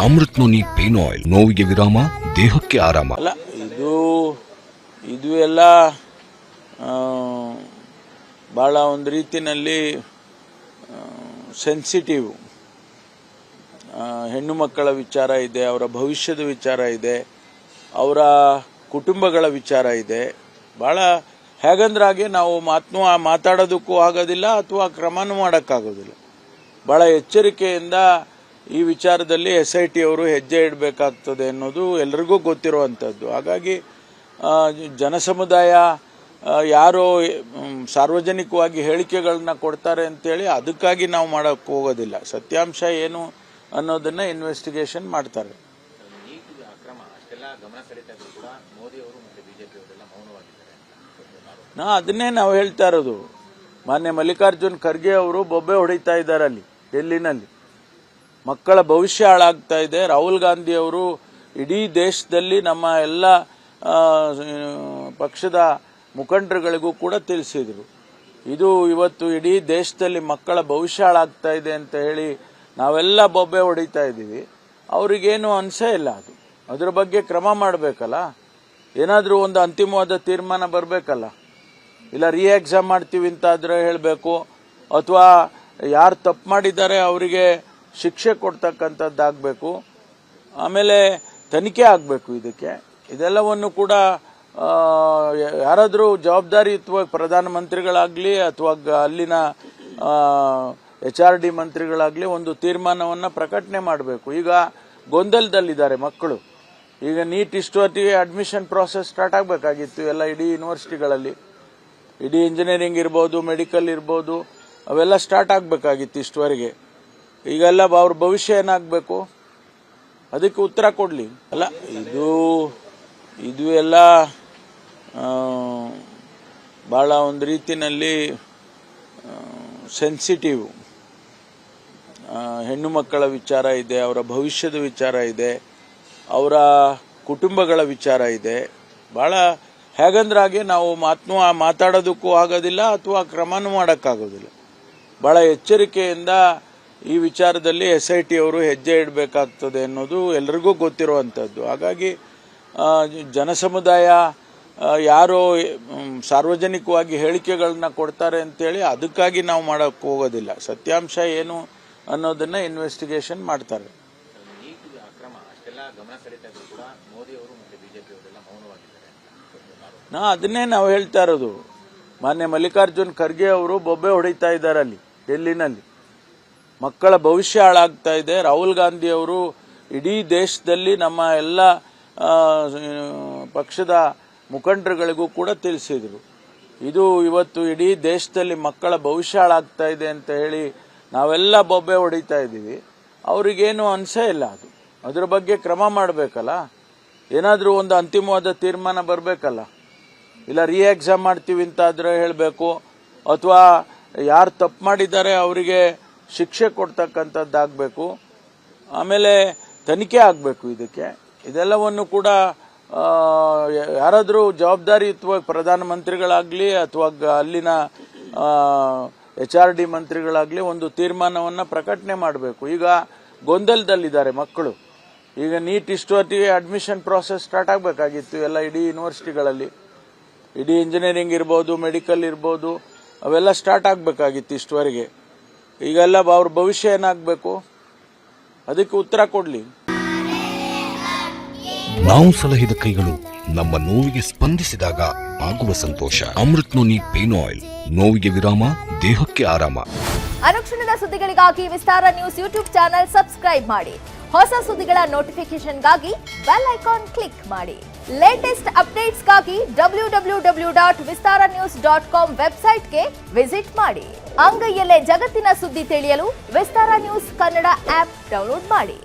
Amrit noni pain oil, ನೋವಿಗೆ ವಿರಾಮ, ದೇಹಕ್ಕೆ ಆರಾಮ. ಅಲ್ಲ, ಇದು ಎಲ್ಲ ಭಾಳ ಒಂದು ರೀತಿಯಲ್ಲಿ ಸೆನ್ಸಿಟಿವ್. ಹೆಣ್ಣು ಮಕ್ಕಳ ವಿಚಾರ ಇದೆ, ಅವರ ಭವಿಷ್ಯದ ವಿಚಾರ ಇದೆ, ಅವರ ಕುಟುಂಬಗಳ ವಿಚಾರ ಇದೆ. ಭಾಳ ಹೇಗಂದ್ರಾಗೆ ನಾವು ಮಾತಾಡೋದಕ್ಕೂ ಆಗೋದಿಲ್ಲ ಅಥವಾ ಕ್ರಮನೂ ಮಾಡೋಕ್ಕಾಗೋದಿಲ್ಲ. ಭಾಳ ಎಚ್ಚರಿಕೆಯಿಂದ ಈ ವಿಚಾರದಲ್ಲಿ SIT ಅವರು ಹೆಜ್ಜೆ ಇಡಬೇಕಾಗ್ತದೆ ಅನ್ನೋದು ಎಲ್ರಿಗೂ ಗೊತ್ತಿರುವಂಥದ್ದು. ಹಾಗಾಗಿ ಜನಸಮುದಾಯ ಯಾರೋ ಸಾರ್ವಜನಿಕವಾಗಿ ಹೇಳಿಕೆಗಳನ್ನ ಕೊಡ್ತಾರೆ ಅಂತೇಳಿ ಅದಕ್ಕಾಗಿ ನಾವು ಮಾಡೋಕ್ಕೆ ಹೋಗೋದಿಲ್ಲ. ಸತ್ಯಾಂಶ ಏನು ಅನ್ನೋದನ್ನ ಇನ್ವೆಸ್ಟಿಗೇಷನ್ ಮಾಡ್ತಾರೆ. ಅದನ್ನೇ ನಾವು ಹೇಳ್ತಾ ಇರೋದು. ಮಾನ್ಯ ಮಲ್ಲಿಕಾರ್ಜುನ್ ಖರ್ಗೆ ಅವರು ಬೊಬ್ಬೆ ಹೊಡಿತಾ ಇದ್ದಾರೆ ಅಲ್ಲಿ ಡೆಲ್ಲಿನಲ್ಲಿ. ಮಕ್ಕಳ ಭವಿಷ್ಯ ಹಾಳಾಗ್ತಾ ಇದೆ. ರಾಹುಲ್ ಗಾಂಧಿ ಅವರು ಇಡೀ ದೇಶದಲ್ಲಿ ನಮ್ಮ ಎಲ್ಲ ಪಕ್ಷದ ಮುಖಂಡರುಗಳಿಗೂ ಕೂಡ ತಿಳಿಸಿದರು. ಇದು ಇವತ್ತು ಇಡೀ ದೇಶದಲ್ಲಿ ಮಕ್ಕಳ ಭವಿಷ್ಯ ಹಾಳಾಗ್ತಾ ಇದೆ ಅಂತ ಹೇಳಿ ನಾವೆಲ್ಲ ಬೊಬ್ಬೆ ಹೊಡಿತಾ ಇದ್ದೀವಿ. ಅವ್ರಿಗೇನು ಅನ್ಸೇ ಇಲ್ಲ. ಅದ್ರ ಬಗ್ಗೆ ಕ್ರಮ ಮಾಡಬೇಕಲ್ಲ, ಏನಾದರೂ ಒಂದು ಅಂತಿಮವಾದ ತೀರ್ಮಾನ ಬರಬೇಕಲ್ಲ. ಇಲ್ಲ ಎಕ್ಸಾಮ್ ಮಾಡ್ತೀವಿ ಅಂತಾದ್ರೆ ಹೇಳಬೇಕು, ಅಥವಾ ಯಾರು ತಪ್ಪು ಮಾಡಿದ್ದಾರೆ ಅವರಿಗೆ ಶಿಕ್ಷೆ ಕೊಡ್ತಕ್ಕಂಥದ್ದಾಗಬೇಕು. ಆಮೇಲೆ ತನಿಖೆ ಆಗಬೇಕು. ಇದೆಲ್ಲವನ್ನು ಕೂಡ ಯಾರಾದರೂ ಜವಾಬ್ದಾರಿಯುತವಾಗಿ ಪ್ರಧಾನಮಂತ್ರಿಗಳಾಗಲಿ ಅಥವಾ ಅಲ್ಲಿನ HRD ಮಂತ್ರಿಗಳಾಗಲಿ ಒಂದು ತೀರ್ಮಾನವನ್ನು ಪ್ರಕಟಣೆ ಮಾಡಬೇಕು. ಈಗ ಗೊಂದಲದಲ್ಲಿದ್ದಾರೆ ಮಕ್ಕಳು. ಈಗ ನೀಟ್ ಇಷ್ಟೊತ್ತಿಗೆ ಅಡ್ಮಿಷನ್ ಪ್ರಾಸೆಸ್ ಸ್ಟಾರ್ಟ್ ಆಗಬೇಕಾಗಿತ್ತು ಎಲ್ಲ ಇಡೀ ಯೂನಿವರ್ಸಿಟಿಗಳಲ್ಲಿ. ಇಡೀ ಇಂಜಿನಿಯರಿಂಗ್ ಇರ್ಬೋದು, ಮೆಡಿಕಲ್ ಇರ್ಬೋದು, ಅವೆಲ್ಲ ಸ್ಟಾರ್ಟ್ ಆಗಬೇಕಾಗಿತ್ತು ಇಷ್ಟವರೆಗೆ. ಈಗೆಲ್ಲ ಅವ್ರ ಭವಿಷ್ಯ ಏನಾಗಬೇಕು, ಅದಕ್ಕೆ ಉತ್ತರ ಕೊಡಲಿ. ಅಲ್ಲ, ಇದು ಎಲ್ಲ ಭಾಳ ಒಂದು ರೀತಿಯಲ್ಲಿ ಸೆನ್ಸಿಟಿವ್. ಹೆಣ್ಣು ಮಕ್ಕಳ ವಿಚಾರ ಇದೆ, ಅವರ ಭವಿಷ್ಯದ ವಿಚಾರ ಇದೆ, ಅವರ ಕುಟುಂಬಗಳ ವಿಚಾರ ಇದೆ. ಭಾಳ ಹೇಗಂದ್ರಾಗೆ ನಾವು ಮಾತಾಡೋದಕ್ಕೂ ಆಗೋದಿಲ್ಲ ಅಥವಾ ಕ್ರಮನೂ ಮಾಡೋಕ್ಕಾಗೋದಿಲ್ಲ. ಭಾಳ ಎಚ್ಚರಿಕೆಯಿಂದ ಈ ವಿಚಾರದಲ್ಲಿ SIT ಅವರು ಹೆಜ್ಜೆ ಇಡಬೇಕಾಗ್ತದೆ ಅನ್ನೋದು ಎಲ್ರಿಗೂ ಗೊತ್ತಿರುವಂಥದ್ದು. ಹಾಗಾಗಿ ಜನಸಮುದಾಯ ಯಾರೋ ಸಾರ್ವಜನಿಕವಾಗಿ ಹೇಳಿಕೆಗಳನ್ನ ಕೊಡ್ತಾರೆ ಅಂತೇಳಿ ಅದಕ್ಕಾಗಿ ನಾವು ಮಾಡೋಕ್ಕೆ ಹೋಗೋದಿಲ್ಲ. ಸತ್ಯಾಂಶ ಏನು ಅನ್ನೋದನ್ನ ಇನ್ವೆಸ್ಟಿಗೇಷನ್ ಮಾಡ್ತಾರೆ. ಅದನ್ನೇ ನಾವು ಹೇಳ್ತಾ ಇರೋದು. ಮಾನ್ಯ ಮಲ್ಲಿಕಾರ್ಜುನ್ ಖರ್ಗೆ ಅವರು ಬೊಬ್ಬೆ ಹೊಡಿತಾ ಇದ್ದಾರೆ ಅಲ್ಲಿ ಡೆಲ್ಲಿನಲ್ಲಿ. ಮಕ್ಕಳ ಭವಿಷ್ಯ ಹಾಳಾಗ್ತಾ ಇದೆ. ರಾಹುಲ್ ಗಾಂಧಿ ಅವರು ಇಡೀ ದೇಶದಲ್ಲಿ ನಮ್ಮ ಎಲ್ಲ ಪಕ್ಷದ ಮುಖಂಡರುಗಳಿಗೂ ಕೂಡ ತಿಳಿಸಿದರು. ಇದು ಇವತ್ತು ಇಡೀ ದೇಶದಲ್ಲಿ ಮಕ್ಕಳ ಭವಿಷ್ಯ ಹಾಳಾಗ್ತಾ ಇದೆ ಅಂತ ಹೇಳಿ ನಾವೆಲ್ಲ ಬೊಬ್ಬೆ ಹೊಡಿತಾ ಇದ್ದೀವಿ. ಅವ್ರಿಗೇನು ಅನ್ಸೇ ಇಲ್ಲ. ಅದ್ರ ಬಗ್ಗೆ ಕ್ರಮ ಮಾಡಬೇಕಲ್ಲ, ಏನಾದರೂ ಒಂದು ಅಂತಿಮವಾದ ತೀರ್ಮಾನ ಬರಬೇಕಲ್ಲ. ಇಲ್ಲ ಎಕ್ಸಾಮ್ ಮಾಡ್ತೀವಿ ಅಂತಾದ್ರೆ ಹೇಳಬೇಕು, ಅಥವಾ ಯಾರು ತಪ್ಪು ಮಾಡಿದ್ದಾರೆ ಅವರಿಗೆ ಶಿಕ್ಷೆ ಕೊಡ್ತಕ್ಕಂಥದ್ದಾಗಬೇಕು. ಆಮೇಲೆ ತನಿಖೆ ಆಗಬೇಕು. ಇದೆಲ್ಲವನ್ನು ಕೂಡ ಯಾರಾದರೂ ಜವಾಬ್ದಾರಿಯುತವಾಗಿ ಪ್ರಧಾನಮಂತ್ರಿಗಳಾಗಲಿ ಅಥವಾ ಅಲ್ಲಿನ HRD ಮಂತ್ರಿಗಳಾಗಲಿ ಒಂದು ತೀರ್ಮಾನವನ್ನು ಪ್ರಕಟಣೆ ಮಾಡಬೇಕು. ಈಗ ಗೊಂದಲದಲ್ಲಿದ್ದಾರೆ ಮಕ್ಕಳು. ಈಗ ನೀಟ್ ಇಷ್ಟೊತ್ತಿಗೆ ಅಡ್ಮಿಷನ್ ಪ್ರಾಸೆಸ್ ಸ್ಟಾರ್ಟ್ ಆಗಬೇಕಾಗಿತ್ತು ಎಲ್ಲ ಇಡೀ ಯೂನಿವರ್ಸಿಟಿಗಳಲ್ಲಿ. ಇಡೀ ಇಂಜಿನಿಯರಿಂಗ್ ಇರ್ಬೋದು, ಮೆಡಿಕಲ್ ಇರ್ಬೋದು, ಅವೆಲ್ಲ ಸ್ಟಾರ್ಟ್ ಆಗಬೇಕಾಗಿತ್ತು ಇಷ್ಟವರೆಗೆ. ಈಗೆಲ್ಲ ಅವ್ರ ಭವಿಷ್ಯ ಏನಾಗಬೇಕು, ಅದಕ್ಕೆ ಉತ್ತರ ಕೊಡಲಿ. ನಾವು ಸಲಹಿದ ಕೈಗಳು ನಮ್ಮ ನೋವಿಗೆ ಸ್ಪಂದಿಸಿದಾಗ ಆಗುವ ಸಂತೋಷ. ಅಮೃತ್ ನೋನಿ ಪೇನ್ ಆಯಿಲ್, ನೋವಿಗೆ ವಿರಾಮ, ದೇಹಕ್ಕೆ ಆರಾಮ. ಅನುಕ್ಷಣದ ಸುದ್ದಿಗಳಿಗಾಗಿ ವಿಸ್ತಾರ ನ್ಯೂಸ್ ಯೂಟ್ಯೂಬ್ ಚಾನೆಲ್ ಸಬ್ಸ್ಕ್ರೈಬ್ ಮಾಡಿ. ಹೊಸ ಸುದ್ದಿಗಳ ನೋಟಿಫಿಕೇಶನ್ಗಾಗಿ ಬೆಲ್ ಐಕಾನ್ ಕ್ಲಿಕ್ ಮಾಡಿ. ಲೇಟೆಸ್ಟ್ ಅಪ್ಡೇಟ್ಸ್ಗಾಗಿ www.vistaranews.com ವೆಬ್ಸೈಟ್ಗೆ ವಿಸಿಟ್ ಮಾಡಿ. ಅಂಗೈಯಲ್ಲೇ ಜಗತ್ತಿನ ಸುದ್ದಿ ತಿಳಿಯಲು ವಿಸ್ತಾರ ನ್ಯೂಸ್ ಕನ್ನಡ ಆಪ್ ಡೌನ್ಲೋಡ್ ಮಾಡಿ.